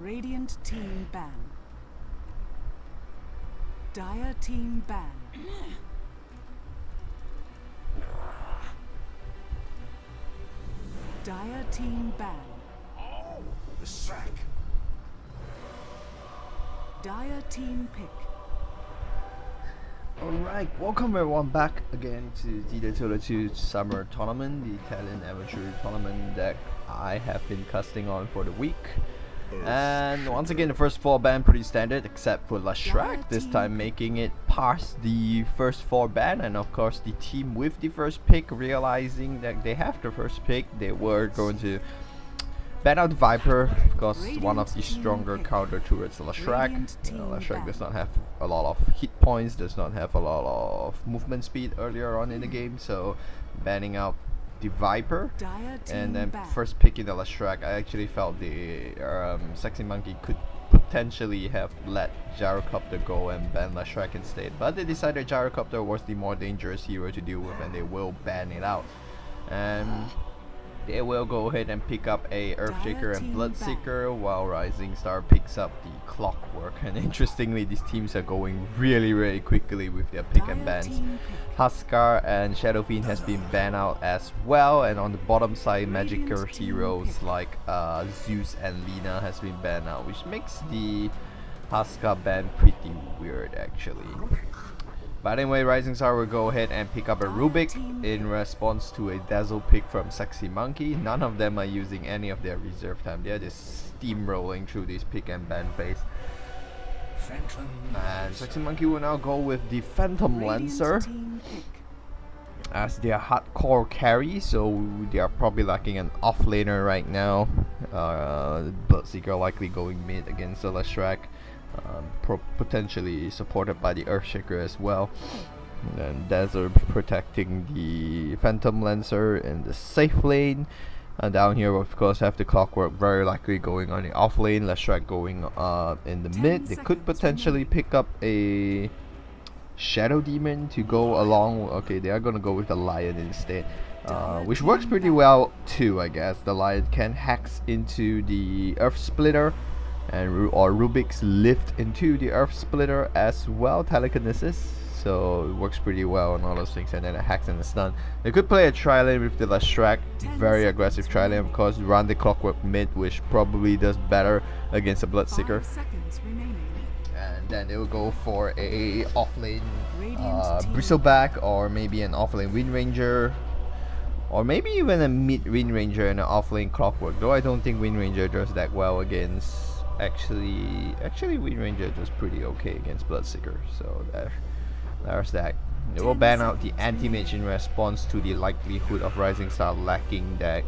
Radiant team ban. Dire team ban. Dire team ban. Oh, the sack. Dire team pick. Alright, welcome everyone back again to TITA DOTA 2 Summer Tournament, the Italian Amateur Tournament that I have been casting on for the week. And once again, the first 4 ban pretty standard except for Lashrak, this time making it past the first 4 ban. And of course the team with the first pick, realizing that they have the first pick, they were going to ban out the Viper because one of the stronger counter turrets, Lashrak. Lashrak does not have a lot of hit points, does not have a lot of movement speed earlier on in the game, so banning out the Viper and then first picking the Lashrak. I actually felt the Sexy Monkey could potentially have let Gyrocopter go and ban Lashrak instead, but they decided Gyrocopter was the more dangerous hero to deal with and they will ban it out. And they will go ahead and pick up a Earthshaker and Bloodseeker while Rising Star picks up the Clockwork. And interestingly, these teams are going really quickly with their pick and bans. Huskar and Shadow Fiend has been banned out as well, and on the bottom side, Magical heroes like Zeus and Lina has been banned out, which makes the Huskar ban pretty weird actually. But anyway, Rising Star will go ahead and pick up a Rubik in response to a Dazzle pick from Sexy Monkey. None of them are using any of their reserve time. They're just steamrolling through this pick and ban phase. And Sexy Monkey will now go with the Phantom Lancer as their hardcore carry, so they are probably lacking an offlaner right now. Bloodseeker likely going mid against the Lashrak. Potentially supported by the Earthshaker as well. And then Dazzle protecting the Phantom Lancer in the safe lane. And down here, of course, have the Clockwork very likely going on the off lane. Lashrak going in the mid. They could potentially pick up a Shadow Demon to go along. Okay, they are gonna go with the Lion instead, which works pretty well too, I guess. The Lion can hacks into the Earth Splitter or Rubik's lift into the Earth Splitter as well, telekinesis, so it works pretty well on all those things, and then it hacks and a stun. They could play a tri-lane with the Lashrak, very aggressive tri-lane, of course, run the Clockwork mid, which probably does better against a Bloodseeker. And then they will go for a offlane Bristleback, or maybe an offlane Wind Ranger, or maybe even a mid Wind Ranger and an offlane Clockwork, though I don't think Wind Ranger does that well against. Actually Wind Ranger does pretty okay against Bloodseeker, so there's that. They will ban out the Anti-Mage in response to the likelihood of Rising Star lacking that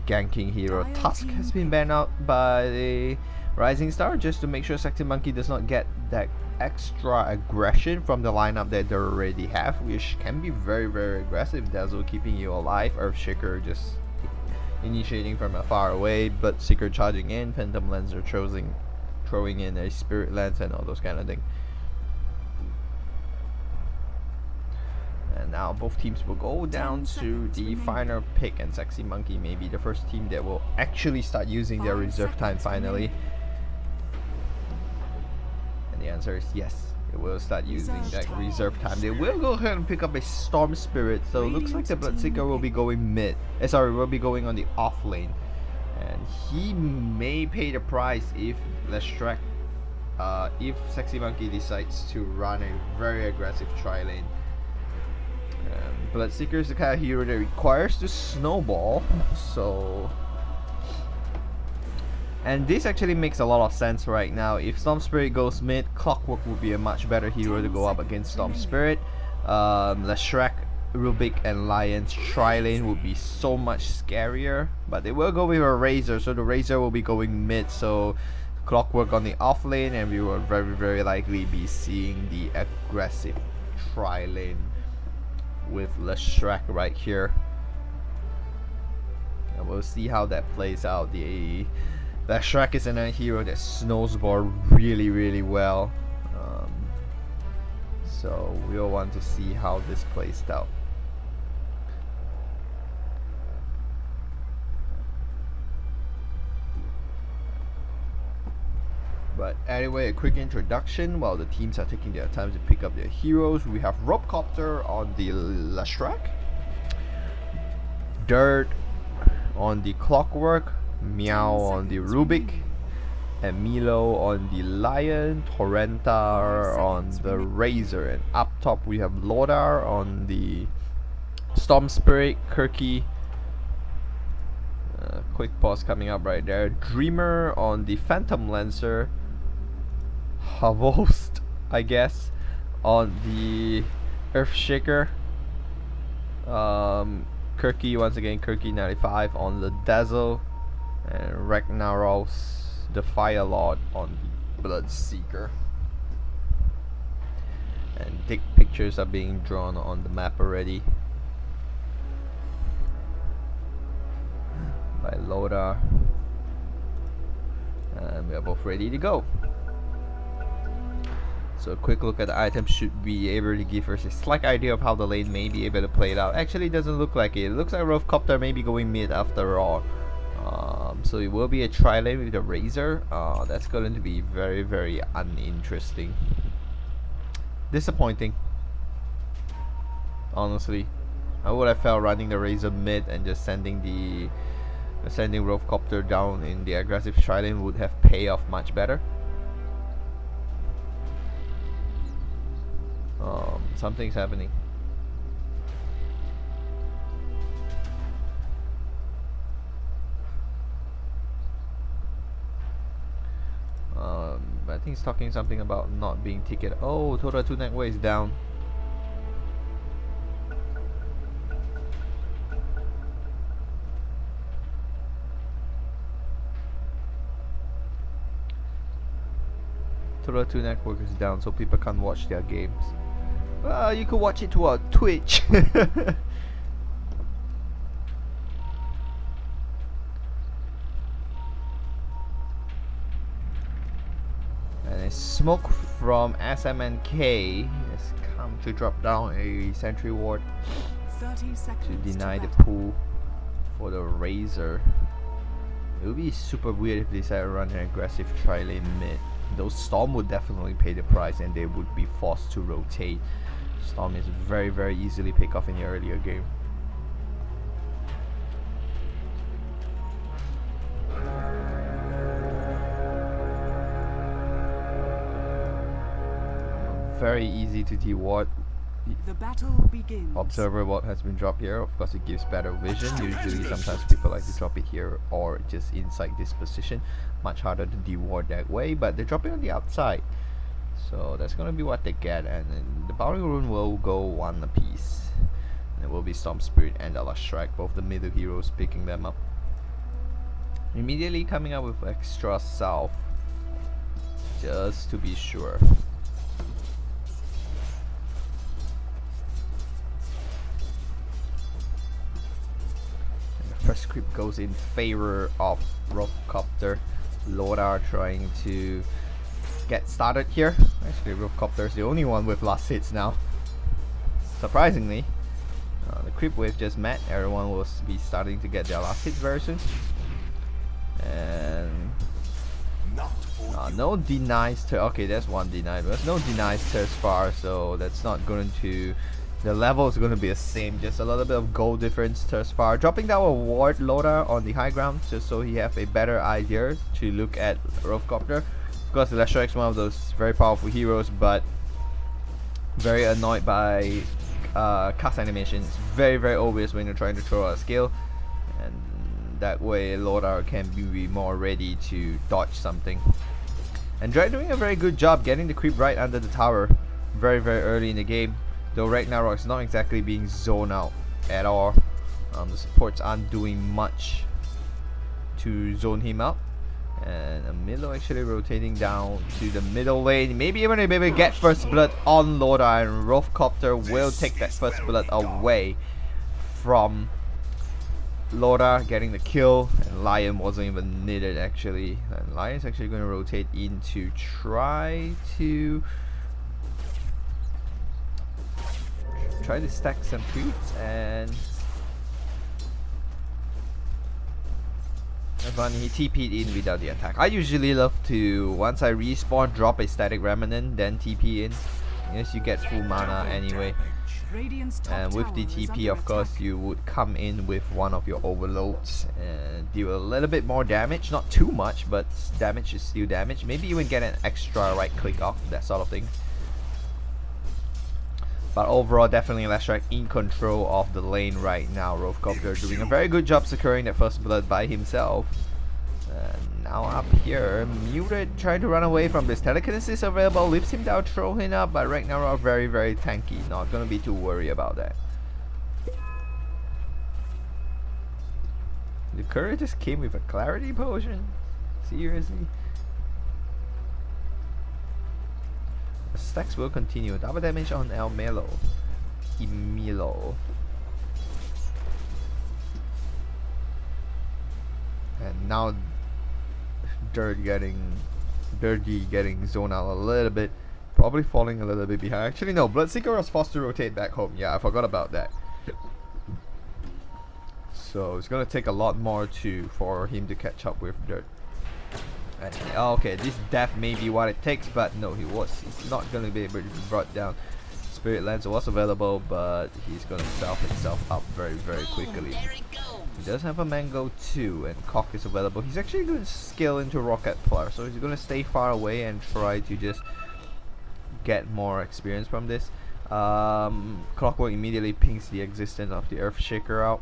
ganking hero. Tusk has been banned out by the Rising Star just to make sure Sexy Monkey does not get that extra aggression from the lineup that they already have, which can be very aggressive. Dazzle keeping you alive, Earthshaker just initiating from afar away, Bloodseeker charging in, Phantom Lancer throwing in a Spirit Lance and all those kind of things. And now both teams will go down to the final pick, and Sexy Monkey may be the first team that will actually start using their reserve time finally. And the answer is yes. They will start using that reserve time. They will go ahead and pick up a Storm Spirit, so it looks like the Bloodseeker will be going mid. Will be going on the off lane, and he may pay the price if Lashrak, if Sexy Monkey decides to run a very aggressive tri-lane. Bloodseeker is the kind of hero that requires to snowball, so. And this actually makes a lot of sense right now. If Storm Spirit goes mid, Clockwork would be a much better hero to go up against Storm Spirit. Lashrak, Rubik and Lion's tri-lane would be so much scarier. But they will go with a Razor, so the Razor will be going mid, so Clockwork on the off lane, and we will very likely be seeing the aggressive tri-lane with Lashrak right here. And we'll see how that plays out. Lashrak is another hero that snowballs really well, so we'll want to see how this plays out. But anyway, a quick introduction while the teams are taking their time to pick up their heroes. We have Robcopter on the Lashrak, Dirt on the Clockwork, Meow on the Rubik, and Milo on the Lion, Torrentar on the Razor, and up top we have Lodar on the Storm Spirit, Kirky. Quick pause coming up right there. Dreamer on the Phantom Lancer, Havost, I guess, on the Earthshaker. Kirky once again, Kirky 95 on the Dazzle, and Ragnaros, the Fire Lord, on the Bloodseeker. And dick pictures are being drawn on the map already by Loda, and we are both ready to go. So a quick look at the items should be able to give us a slight idea of how the lane may be able to play it out. Actually, it doesn't look like it. It looks like Robcopter may be going mid after all. So it will be a tri-lane with the Razor. That's going to be very, very uninteresting. Disappointing. Honestly, I would have felt running the Razor mid and just sending Robcopter down in the aggressive tri-lane would have paid off much better. Something's happening. I think he's talking something about not being ticket. Oh, Total 2 Netway is down. Total 2 Network is down, so people can't watch their games. Well, you could watch it to Twitch. And a smoke from SMNK has come to drop down a sentry ward 30 seconds to deny the battle. pull for the Razor. It would be super weird if they decided to run an aggressive tri-lane mid. Those Storm would definitely pay the price and they would be forced to rotate. Storm is very, very easily pick off in the earlier game. Very easy to deward. The battle begins. Observer ward has been dropped here. Of course, it gives better vision. Usually, sometimes people like to drop it here or just inside this position. Much harder to deward that way, but they're dropping on the outside. So that's gonna be what they get, and then the Boundary Rune will go one apiece. And it will be Storm Spirit and Lashrak, both the middle heroes picking them up. Immediately coming up with extra South, just to be sure. First creep goes in favor of Robcopter. Lodar trying to get started here. Actually, Robcopter is the only one with last hits now. Surprisingly, the creep wave just met. Everyone will be starting to get their last hits very soon. And no denies. Okay, there's one denied, but no denies thus far. So that's not going to. The level is going to be the same, just a little bit of goal difference thus far. Dropping down a ward Loda on the high ground just so he have a better idea to look at Robcopter. Of course, the Lashrak is one of those very powerful heroes, but very annoyed by cast animation. It's very, very obvious when you're trying to throw a skill, and that way Loda can be more ready to dodge something. And Drake doing a very good job getting the creep right under the tower very, very early in the game. Though Ragnarok is not exactly being zoned out at all. The supports aren't doing much to zone him out. And Milo actually rotating down to the middle lane. Maybe even able to get first blood on Loda, and Robcopter will take that first blood away from Loda, getting the kill. And Lion wasn't even needed actually. And Lion's actually going to rotate in to try to stack some creeps, and funny, he TP'd in without the attack. I usually love to, once I respawn, drop a static remnant, then TP in. Yes, you get full mana anyway. Radiant's top And with the tower is TP, under of course, attack. you would come in with one of your overloads and deal a little bit more damage. Not too much, but damage is still damage. Maybe even get an extra right click off, that sort of thing. But overall, definitely Leshrac in control of the lane right now. Rovecopter doing a very good job securing that first blood by himself. And now up here, Muted trying to run away from this. Telekinesis available, lifts him down, throw him up, but Ragnarok very, very tanky. Not gonna be too worried about that. The courier just came with a clarity potion? Seriously? The stacks will continue. Double damage on Emilo. And now Dirty getting zoned out a little bit. Probably falling a little bit behind. Actually no, Bloodseeker was forced to rotate back home. Yeah, I forgot about that. So it's gonna take a lot more for him to catch up with Dirt. And, okay, this death may be what it takes, but no, he's not gonna be able to be brought down. Spirit Lancer was available, but he's gonna self himself up very, very quickly. He does have a Mango too, and Cock is available. He's actually going to scale into Rocket Player, so he's gonna stay far away and try to just get more experience from this. Clockwork immediately pings the existence of the Earthshaker out.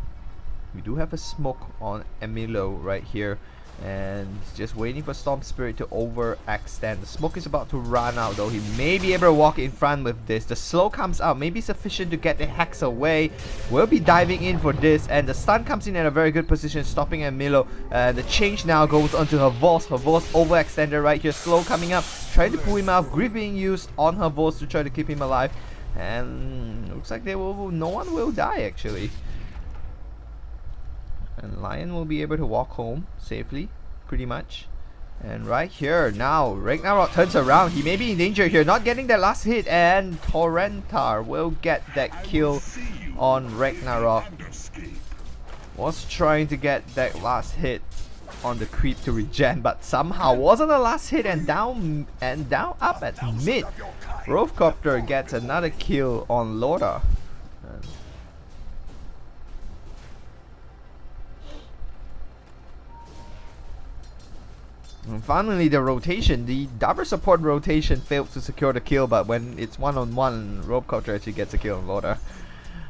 We do have a smoke on Emilo right here, and just waiting for Storm Spirit to overextend. The smoke is about to run out though. He may be able to walk in front with this. The slow comes out, maybe sufficient to get the Hex away. We'll be diving in for this, and the stun comes in at a very good position, stopping Emilo. The change now goes onto her Voss. Her Voss overextended right here. Slow coming up, trying to pull him out. Grief being used on her Voss to try to keep him alive, and looks like no one will die actually. And Lion will be able to walk home safely, pretty much. And right here, now, Ragnarok turns around. He may be in danger here, not getting that last hit. And Torrentar will get that kill on Ragnarok. Was trying to get that last hit on the creep to regen, but somehow wasn't the last hit, and down up at mid. Rovecopter gets another kill on Loda. And finally, the rotation, the double support rotation failed to secure the kill, but when it's one-on-one, Rovecopter actually gets a kill on Loda.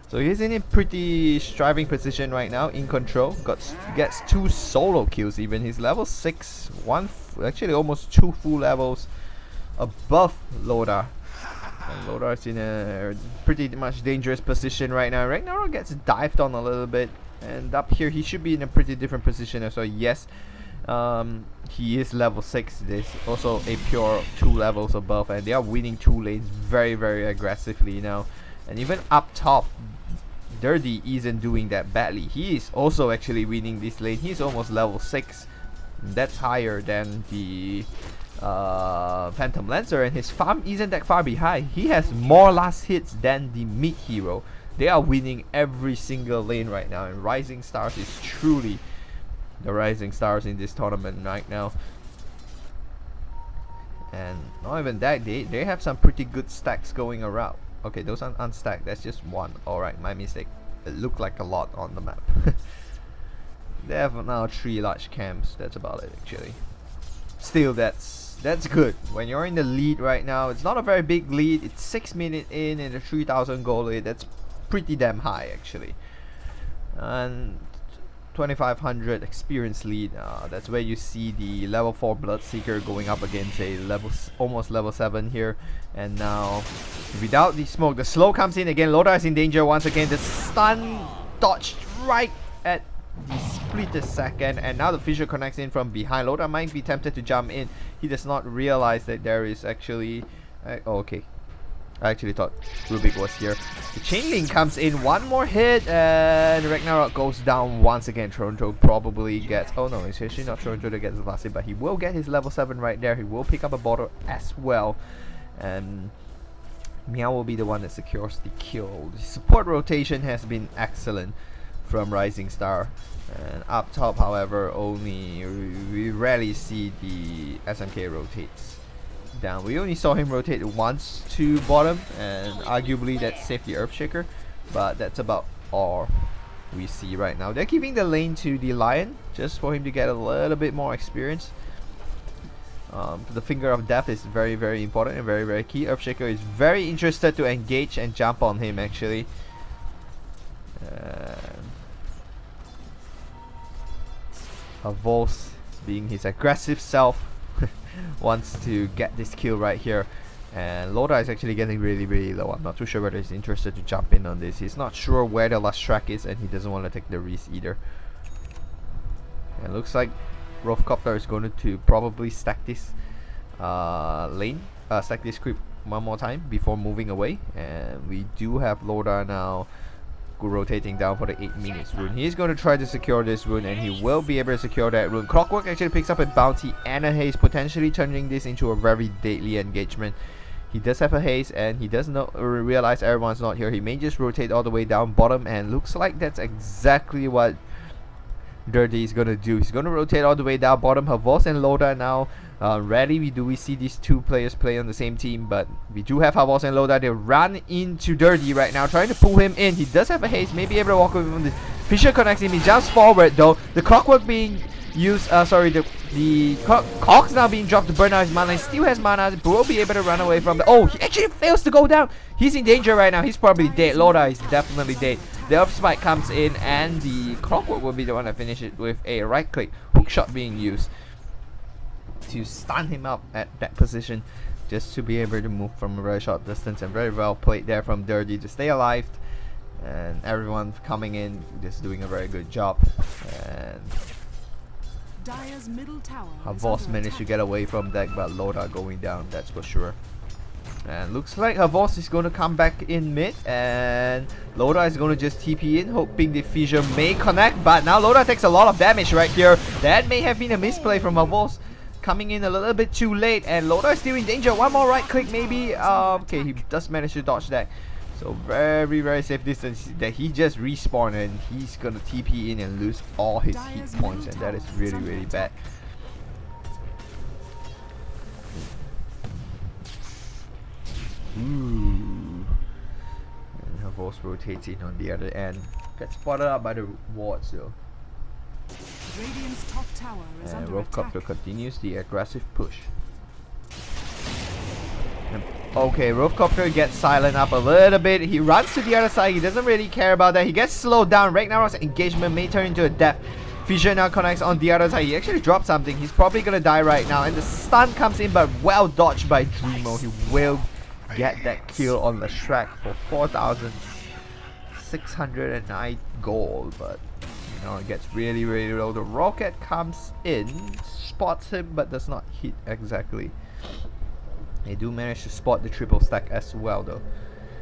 So he's in a pretty striving position right now, in control. Gets 2 solo kills even. He's level 6, actually almost 2 full levels above Loda. And Loda is in a pretty much dangerous position right now. Ragnarok gets dived on a little bit, and up here he should be in a pretty different position as well. Yes, he is level 6. There's also a pure 2 levels above, and they are winning 2 lanes very, very aggressively now. And even up top, Dirty isn't doing that badly. He is also actually winning this lane. He's almost level 6. That's higher than the Phantom Lancer, and his farm isn't that far behind. He has more last hits than the mid hero. They are winning every single lane right now, and Rising Stars is truly the rising stars in this tournament right now. And not even that, they have some pretty good stacks going around. Okay, those aren't unstacked, that's just one. Alright, my mistake. It looked like a lot on the map. They have now 3 large camps, that's about it actually. Still, that's good. When you're in the lead right now, it's not a very big lead, it's 6 minutes in and a 3,000 goal lead. That's pretty damn high actually. And 2500 experience lead, that's where you see the level 4 Bloodseeker going up against a almost level 7 here. And now without the smoke, the slow comes in again. Loda is in danger once again. The stun dodged right at the split second, and now the fissure connects in from behind. Loda might be tempted to jump in. He does not realize that there is actually oh, okay, I actually thought Rubik was here. The chain link comes in, one more hit, and Ragnarok goes down once again. Toronto probably gets, oh no, it's actually not Toronto that gets the last hit, but he will get his level 7 right there. He will pick up a bottle as well, and Meow will be the one that secures the kill. The support rotation has been excellent from Rising Star. And up top, however, only we rarely see the SMK rotates down. We only saw him rotate once to bottom, and arguably that saved the Earthshaker, but that's about all we see right now. They're giving the lane to the Lion just for him to get a little bit more experience. The Finger of Death is very, very important and very, very key. Earthshaker is very interested to engage and jump on him actually. Havos, being his aggressive self, wants to get this kill right here. And Loda is actually getting really, really low. I'm not too sure whether he's interested to jump in on this. He's not sure where the last track is, and he doesn't want to take the risk either. And it looks like Rovecopter is going to probably stack this stack this creep one more time before moving away. And we do have Loda now rotating down for the 8 minutes rune. He's going to try to secure this rune, and he will be able to secure that rune. Clockwork actually picks up a bounty and a haze, potentially turning this into a very deadly engagement. He does have a haze, and he does not realize everyone's not here. He may just rotate all the way down bottom, and looks like that's exactly what Dirty is gonna do. He's gonna rotate all the way down bottom. Havos and Loda now ready. We see these two players play on the same team, but we do have Havos and Loda. They run into Dirty right now, trying to pull him in. He does have a haze, maybe able to walk away from this. Fisher connects him. He jumps forward though. The Clockwork being used. The Cox now being dropped to burn out his mana. He still has mana. Will be able to run away from the. Oh, he actually fails to go down. He's in danger right now. He's probably dead. Loda is definitely dead. The Earth Spike comes in, and the Clockwork will be the one to finish it with a right click hook shot being used to stun him up at that position, just to be able to move from a very short distance. And very well played there from Dirty to stay alive, and everyone coming in just doing a very good job. And Dire's middle tower Havos managed to get away from that, but Loda going down, that's for sure. And looks like Havos is going to come back in mid, and Loda is going to just TP in, hoping the fissure may connect. But now Loda takes a lot of damage right here. That may have been a misplay from Havos, coming in a little bit too late, and Loda is still in danger. One more right click maybe. Okay, he does manage to dodge that. So very, very safe distance that he just respawned, and he's going to TP in and lose all his hit points, and that is really, really bad. Ooh. And Havos rotates in on the other end. Gets spotted out by the wards though. Radiant's top tower is And under Rovecopter attack. continues the aggressive push. And okay, Rovecopter gets silent up a little bit. He runs to the other side. He doesn't really care about that. He gets slowed down. Ragnarok's engagement may turn into a death. Fissure now connects on the other side. He actually dropped something. He's probably gonna die right now. And the stun comes in, but well dodged by Dreamo. He will get that kill on the Shrek for 4,609 gold, but you know, it gets really, really low. The rocket comes in, spots him, but does not hit exactly. They do manage to spot the triple stack as well though,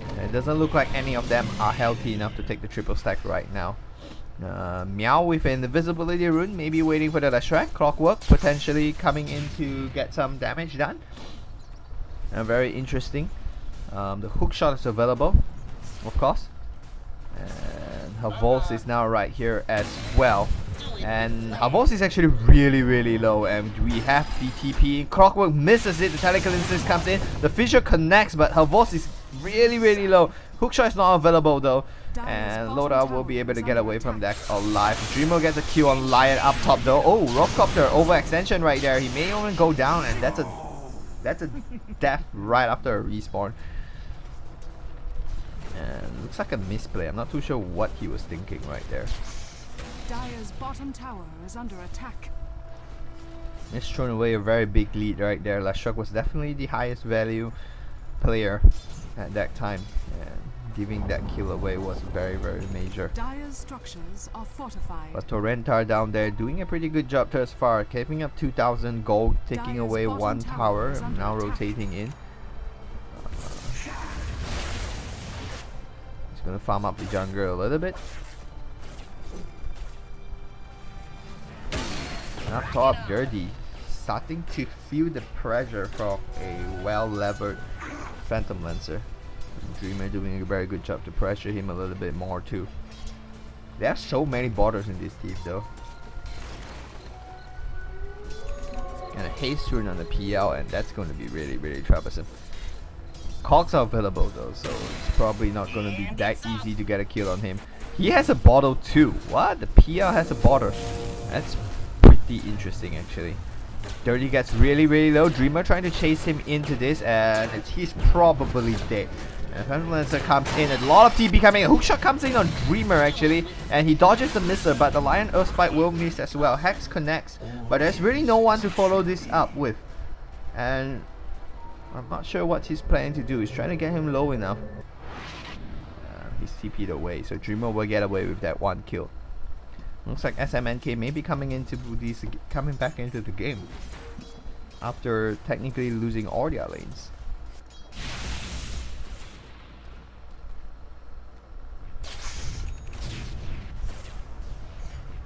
and it doesn't look like any of them are healthy enough to take the triple stack right now. Meow with an invisibility rune, maybe waiting for the Shrek. Clockwork potentially coming in to get some damage done. Very interesting. The hook shot is available, of course, and Havos is now right here as well. And Havos is actually really, really low, and we have the TP. Clockwork misses it. The telekinesis comes in. The fissure connects, but Havos is really, really low. Hook shot is not available though, and Loda will be able to get away from that alive. Dreamo gets a kill on Lion up top though. Oh, Rovecopter overextension right there. He may even go down, and that's a death right after a respawn. And looks like a misplay. I'm not too sure what he was thinking right there. Dire's bottom tower is under attack. It's thrown away a very big lead right there. Lashok was definitely the highest value player at that time, and giving that kill away was very, very major. Dire's structures are fortified. But Torrentar down there doing a pretty good job thus far, keeping up 2,000 gold, taking Dire's away bottom one tower tower, is under now attack. rotating in. He's gonna farm up the jungle a little bit. And up top, Dirty starting to feel the pressure from a well-levered Phantom Lancer. Dreamer doing a very good job to pressure him a little bit more too. There are so many borders in this team though. And a haste rune on the PL, and that's going to be really troublesome. Cogs are available though, so it's probably not going to be that easy to get a kill on him. He has a bottle too. What? The PL has a bottle. That's pretty interesting actually. Dirty gets really low. Dreamer trying to chase him into this, and he's probably dead. And Phantom Lancer comes in, a lot of TP coming. A hookshot comes in on Dreamer actually, and he dodges the missile, but the Lion Earthspike will miss as well. Hex connects, but there's really no one to follow this up with. And I'm not sure what he's planning to do. He's trying to get him low enough. He's TP'd away, so Dreamer will get away with that one kill. Looks like SMNK may be coming back into the game after technically losing all their lanes.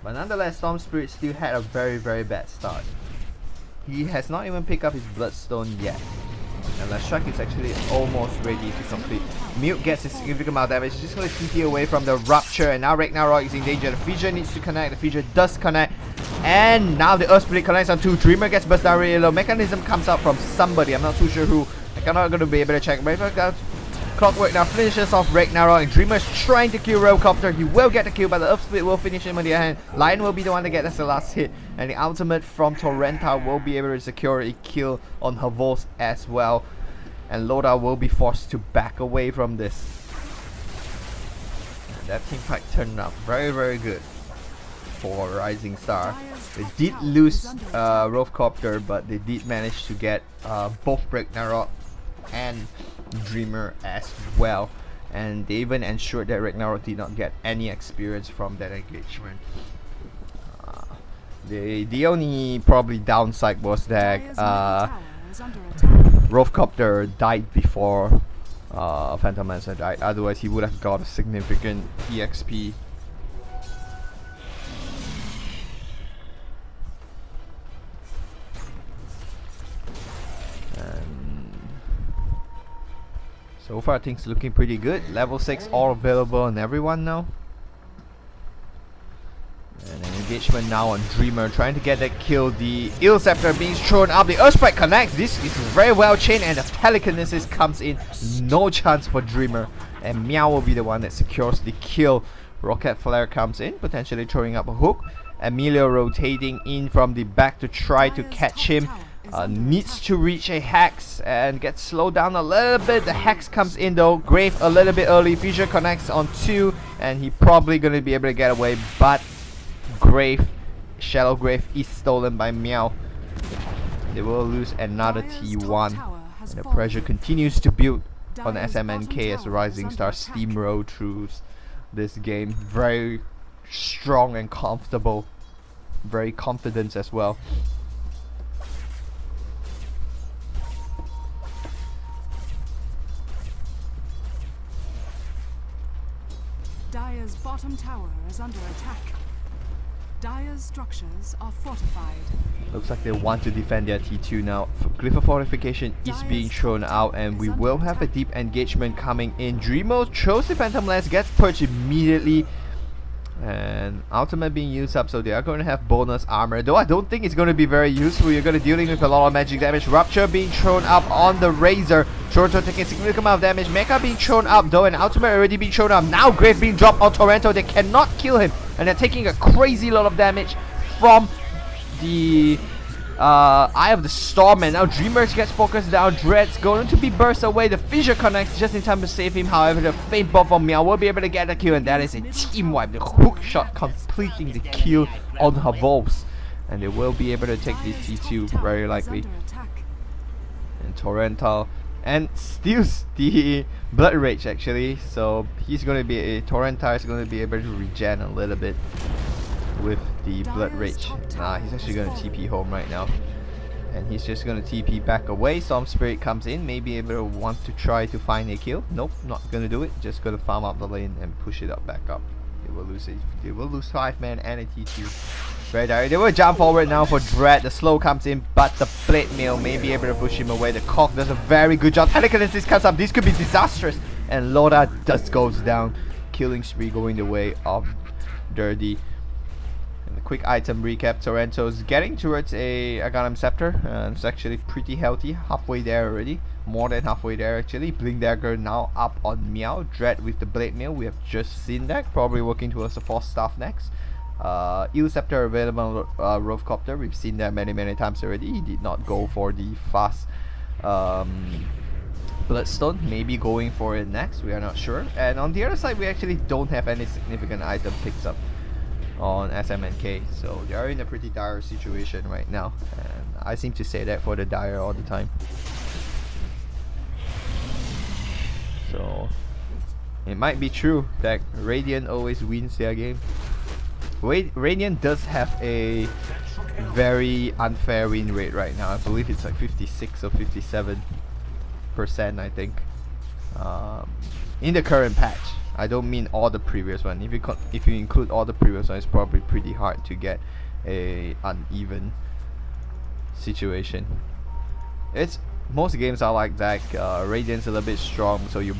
But nonetheless, Storm Spirit still had a very bad start. He has not even picked up his Bloodstone yet. And Last Strike is actually almost ready to complete. Mute gets a significant amount of damage. He's just going to TP away from the Rupture, and now Ragnarok is in danger. The Fissure needs to connect. The Fissure does connect. And now the Earth Split connects on 2. Dreamer gets burst down really low. Mechanism comes out from somebody. I'm not too sure who. I'm not going to be able to check. But if I got Clockwork now finishes off Ragnarok, and Dreamer's trying to kill Railcopter. He will get the kill, but the Earth Split will finish him on the other hand. Lion will be the one to get the last hit, and the ultimate from Torrenta will be able to secure a kill on Havos as well. And Loda will be forced to back away from this. And that team fight turned out very good for Rising Star. They did lose Railcopter, but they did manage to get both Ragnarok and Dreamer as well, and they even ensured that Ragnarok did not get any experience from that engagement. The only probably downside was that Railcopter died before Phantom Lancer died. Otherwise he would have got a significant EXP. So far things looking pretty good. Level 6 all available on everyone now. And an engagement now on Dreamer, trying to get that kill. The Ill Scepter being thrown up. The Earthspike connects. This is very well chained, and the Telekinesis comes in. No chance for Dreamer. And Meow will be the one that secures the kill. Rocket Flare comes in, potentially throwing up a hook. Emilio rotating in from the back to try to catch him. Needs to reach a Hex and gets slowed down a little bit. The Hex comes in though. Grave a little bit early. Fissure connects on 2, and he probably gonna be able to get away, but Grave, Shallow Grave is stolen by Meow. They will lose another T1, and the pressure continues to build on SMNK as the Rising Star steamroll through this game. Very strong and comfortable, very confident as well. Dire's bottom tower is under attack. Dire's structures are fortified. Looks like they want to defend their T2 now. Glyph of Fortification is being thrown out, and we will have a deep engagement coming in. Dreamo throws the Phantom Lance, gets purged immediately, and Ultimate being used up, so they are going to have bonus armor. Though I don't think it's going to be very useful. You're going to be dealing with a lot of magic damage. Rupture being thrown up on the Razor. Toronto taking a significant amount of damage. Mecha being thrown up though, and Ultimate already being thrown up. Now Grave being dropped on Toronto. They cannot kill him, and they're taking a crazy lot of damage from the Eye of the Storm. And now Dreamer gets focused down. Dread's going to be burst away. The Fissure connects just in time to save him. However, the Faint Ball from Meow will be able to get the kill, and that is a team wipe. The hook shot completing the kill on Havos, and they will be able to take this T2 very likely. And Torrental and steals the Blood Rage actually, so he's going to be Torrental is going to be able to regen a little bit with the Blood Rage. He's actually going to TP home right now, and he's just going to TP back away. Storm Spirit comes in, maybe able to want to try to find a kill. Nope, not going to do it. Just going to farm up the lane and push it up back up. They will lose it. They will lose 5 man and a T2. Very direct. They will jump forward now for Dread. The slow comes in, but the Blade Mail may be able to push him away. The Cock does a very good job. Telekinesis comes up. This could be disastrous. And Loda just goes down. Killing spree going the way of Dirty. And a quick item recap, Torrento's getting towards a Aghanim Scepter. It's actually pretty healthy, halfway there already. More than halfway there actually. Blink Dagger now up on Meow. Dread with the Blade Mail, we have just seen that. Probably working towards the Force Staff next. Eel Scepter available on Rovecopter. We've seen that many times already. He did not go for the fast Bloodstone. Maybe going for it next, we are not sure. And on the other side, we actually don't have any significant item picks up on SMNK, so they are in a pretty dire situation right now, and I seem to say that for the dire all the time. So it might be true that Radiant always wins their game. Radiant does have a very unfair win rate right now. I believe it's like 56 or 57%, I think, in the current patch. I don't mean all the previous one. If you include all the previous one, it's probably pretty hard to get a uneven situation. It's most games are like that. Radiant's a little bit strong, so you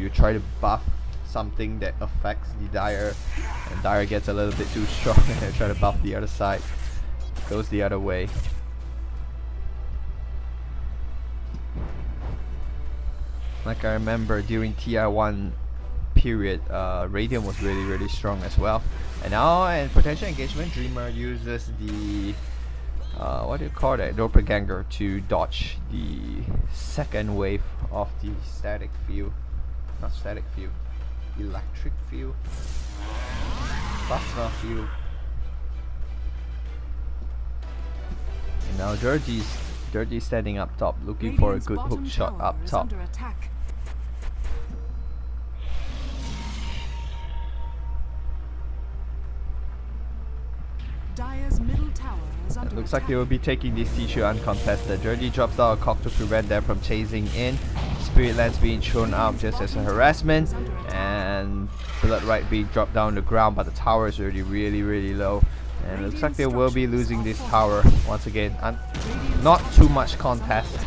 try to buff something that affects the Dire, and Dire gets a little bit too strong and they try to buff the other side. Goes the other way. Like I remember during TI1 period, Radiant was really strong as well. And now in potential engagement, Dreamer uses the what do you call that, Doppelganger, to dodge the second wave of the static field. Not static field, electric field, plasma field. And now Dirty's standing up top, looking for a good hook shot up top. Dire's middle tower is under It looks like attack. they will be taking this T2 uncontested. Dirty drops down a cock to prevent them from chasing in. Spirit Lance being thrown out just as a harassment, and Blood Right being dropped down the ground, but the tower is already really low. And it looks like they will be losing this tower once again. Not too much contest.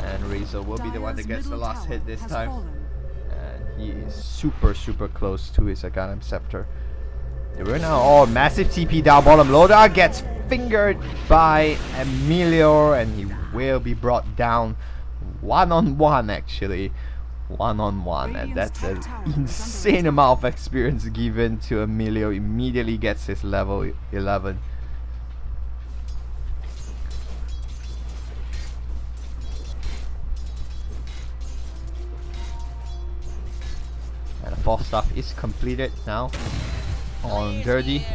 And Razor will be the one that gets the last hit this time. And he is super close to his Aghanim Scepter. They were now all massive TP down bottom. Lodar gets fingered by Emilio, and he will be brought down one-on-one actually. One-on-one, and that's an insane amount of experience given to Emilio. Immediately gets his level 11. And the fourth stuff is completed now on Dirty.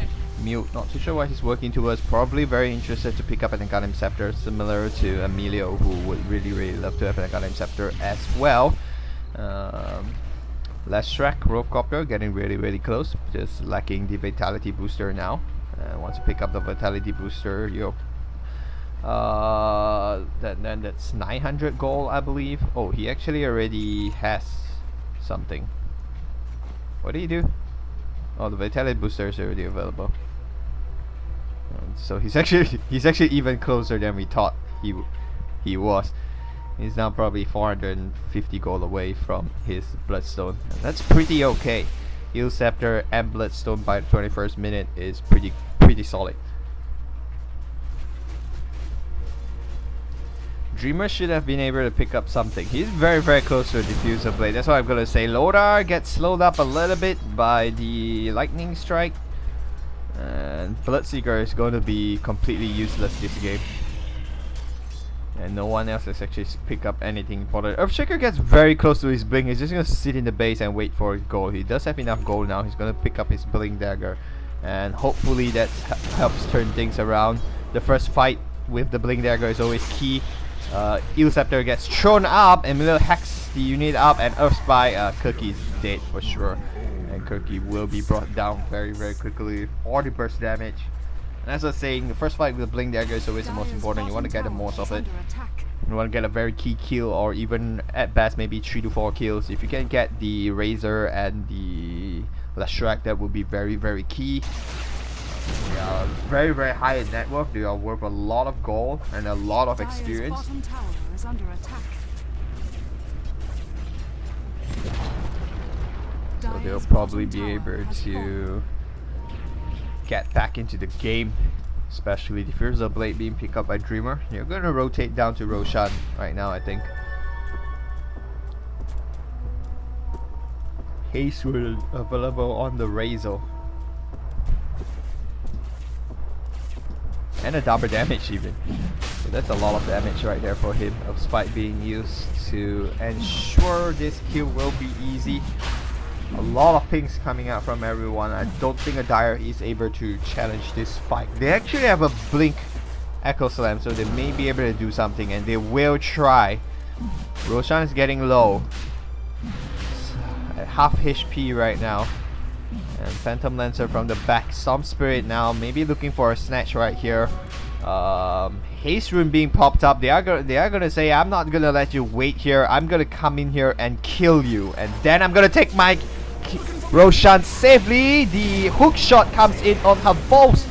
Mute, not too sure what he's working towards. Probably very interested to pick up an Aghanim Scepter, similar to Emilio, who would really love to have an Aghanim Scepter as well. Leshrac, Rovecopter, getting really close, just lacking the Vitality Booster now. Once you pick up the Vitality Booster, you're then that's 900 gold, I believe. Oh, he actually already has something. What do you do? Oh, the Vitality Booster is already available. So he's actually even closer than we thought he was. He's now probably 450 gold away from his Bloodstone. And that's pretty okay. Eel Scepter and Bloodstone by the 21st minute is pretty solid. Dreamer should have been able to pick up something. He's very close to a Diffuser Blade. That's what I'm gonna say. Lodar gets slowed up a little bit by the Lightning Strike, and Bloodseeker is going to be completely useless this game. And no one else has actually picked up anything important. Earthshaker gets very close to his blink. He's just gonna sit in the base and wait for his gold. He does have enough gold now. He's gonna pick up his Blink Dagger, and hopefully that helps turn things around. The first fight with the Blink Dagger is always key. Eel Scepter gets thrown up, Emilio hacks the unit up, and Earth Spy, Kirky's dead for sure. And Kirky will be brought down very quickly with all the burst damage. And as I was saying, the first fight with the Blink Dagger is always the most important. You want to get the most of it. You want to get a very key kill, or even at best maybe 3 to 4 kills. If you can get the Razor and the Leshrac, that would be very key. They are very high in net worth. They are worth a lot of gold and a lot of experience. So they'll probably be able to get back into the game, especially the Diffusal Blade being picked up by Dreamer. You're gonna rotate down to Roshan right now, I think. Haste will available on the Razor. And a double damage even. So that's a lot of damage right there for him, of Spike being used to ensure this kill will be easy. A lot of pings coming out from everyone. I don't think a Dire is able to challenge this fight. They actually have a Blink Echo Slam, so they may be able to do something, and they will try. Roshan is getting low. At half HP right now. And Phantom Lancer from the back. Storm Spirit now, maybe looking for a snatch right here. Haste Rune being popped up. They are gonna say, I'm not gonna let you wait here. I'm gonna come in here and kill you, and then I'm gonna take my Roshan safely. The hook shot comes in on her Volst,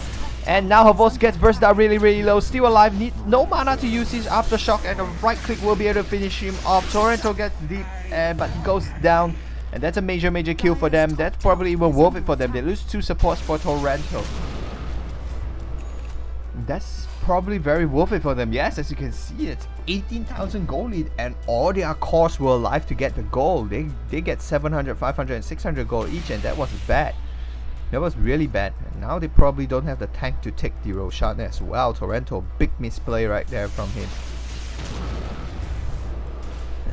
and now her Volst gets burst down really low. Still alive, needs no mana to use his aftershock, and a right click will be able to finish him off. Torrento gets deep, but he goes down. And that's a major kill for them. That's probably even worth it for them. They lose 2 supports for Torrento. That's probably very worth it for them. Yes, as you can see, it's 18,000 gold lead, and all their cores were alive to get the gold. They get 700, 500, and 600 gold each, and that was bad. That was really bad. And now they probably don't have the tank to take the Roshan as well. Torrento, big misplay right there from him.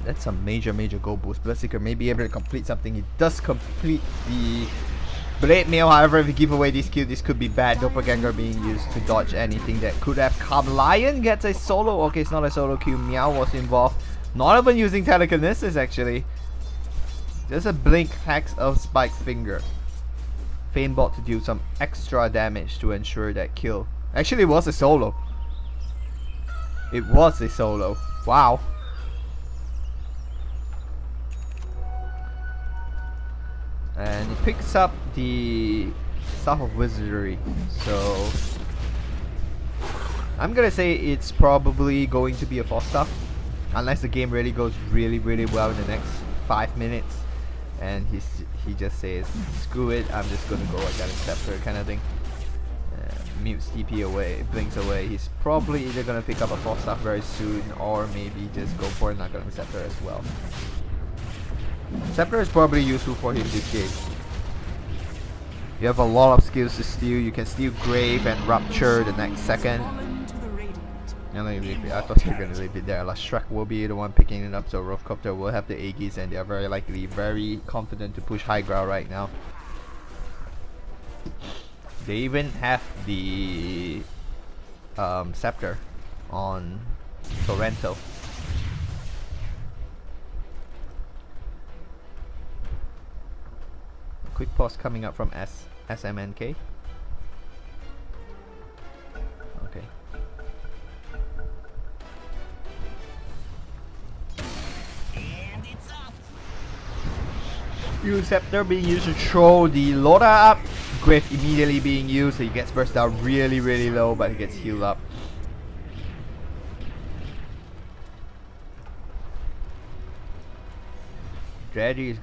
That's a major gold boost. Bloodseeker may be able to complete something. He does complete the Blade Mail. However, if you give away this kill, this could be bad. Doppelganger being used to dodge anything that could have come. Lion gets a solo. Okay, it's not a solo kill. Meow was involved. Not even using telekinesis actually. Just a blink hex of Spike's finger. Feign-bot to do some extra damage to ensure that kill. Actually, it was a solo. It was a solo. Wow. And he picks up the Staff of Wizardry, so I'm gonna say it's probably going to be a 4-star, unless the game really goes really well in the next 5 minutes, and he just says screw it, I'm just gonna go like that Scepter kind of thing. Mutes TP away, blinks away. He's probably either gonna pick up a 4-star very soon, or maybe just go for another Scepter as well. Scepter is probably useful for him this game. You have a lot of skills to steal. You can steal Grave and Rupture the next second. And I thought you were going to leave it there. Shrek will be the one picking it up, so Rovecopter will have the Aegis, and they are very likely, very confident to push high ground right now. They even have the Scepter on Torrento. Quick pause coming up from SMNK. Okay. And it's up. Scepter being used to throw the Loda up. Grave immediately being used, so he gets burst down really low, but he gets healed up. Dirty is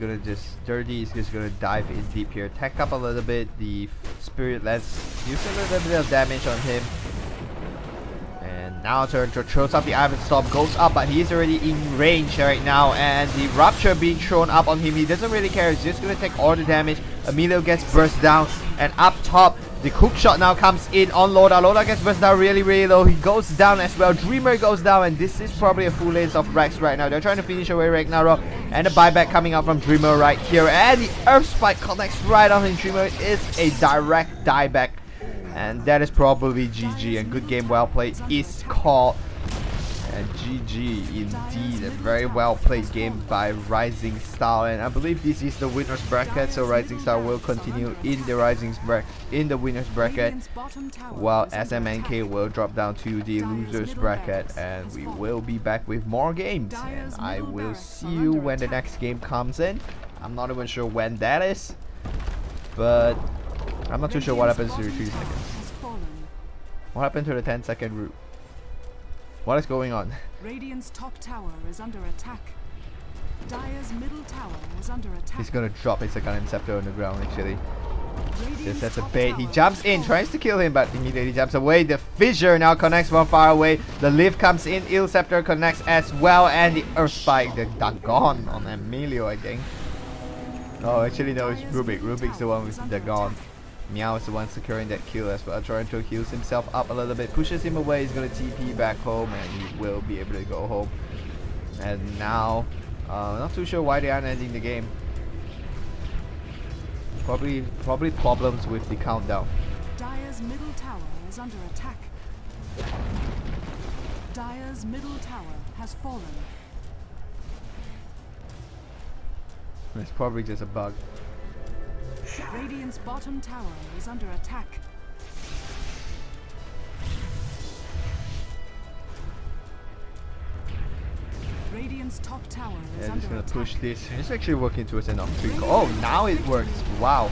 just gonna dive in deep here, attack up a little bit. The Spirit Lance use a little bit of damage on him, and now Torrento throws up the Iron Storm, goes up, but he's already in range right now, and the Rupture being thrown up on him. He doesn't really care, he's just gonna take all the damage. Emilio gets burst down, and up top the hook shot now comes in on Loda. Loda gets burst down really low. He goes down as well. Dreamer goes down, and this is probably a full lane of Rex right now. They're trying to finish away Ragnarok, and the buyback coming out from Dreamer right here. And the Earth Spike connects right on him. Dreamer is a direct dieback, and that is probably GG. And good game, well played is called. And GG indeed, a very well played game by Rising Star, and I believe this is the winners bracket, so Rising Star will continue in the winners bracket, while SMNK will drop down to the losers bracket, and we will be back with more games, and I will see you when the next game comes in. I'm not even sure when that is, but I'm not too sure what happens to the 3 seconds. What happened to the 10-second route? What is going on? Radiant's top tower is under attack. Dire's middle tower is under attack. He's gonna drop his second Scepter on the ground actually. Just as a bait, he jumps in, tries to kill him, but immediately jumps away. The fissure now connects from far away. The lift comes in, Ill Scepter connects as well, and the Earth Spike, the Dagon on Emilio, I think. Oh, actually no, it's Rubik. Rubik's the one with the Dagon. Meow is the one securing that kill as well. Toronto heals himself up a little bit, pushes him away. He's gonna TP back home, and he will be able to go home. And now, not too sure why they aren't ending the game. Probably problems with the countdown. Dire's middle tower is under attack. Dire's middle tower has fallen. It's probably just a bug. Radiant's bottom tower is under attack. Radiant's top tower is Yeah, under just gonna attack. push this. It's actually working towards an off 3. Oh, now it works. Wow.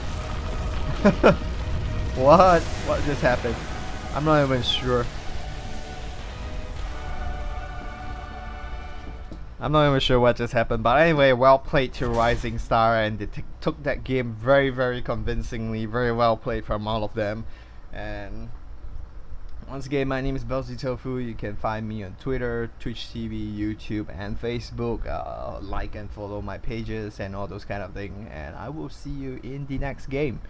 What? What just happened? I'm not even sure. I'm not even sure what just happened, but anyway, well played to Rising Star, and they took that game very, very convincingly. Very well played from all of them. And once again, my name is Belzy Tofu. You can find me on Twitter, Twitch TV, YouTube, and Facebook. Like and follow my pages and all those kind of things. And I will see you in the next game.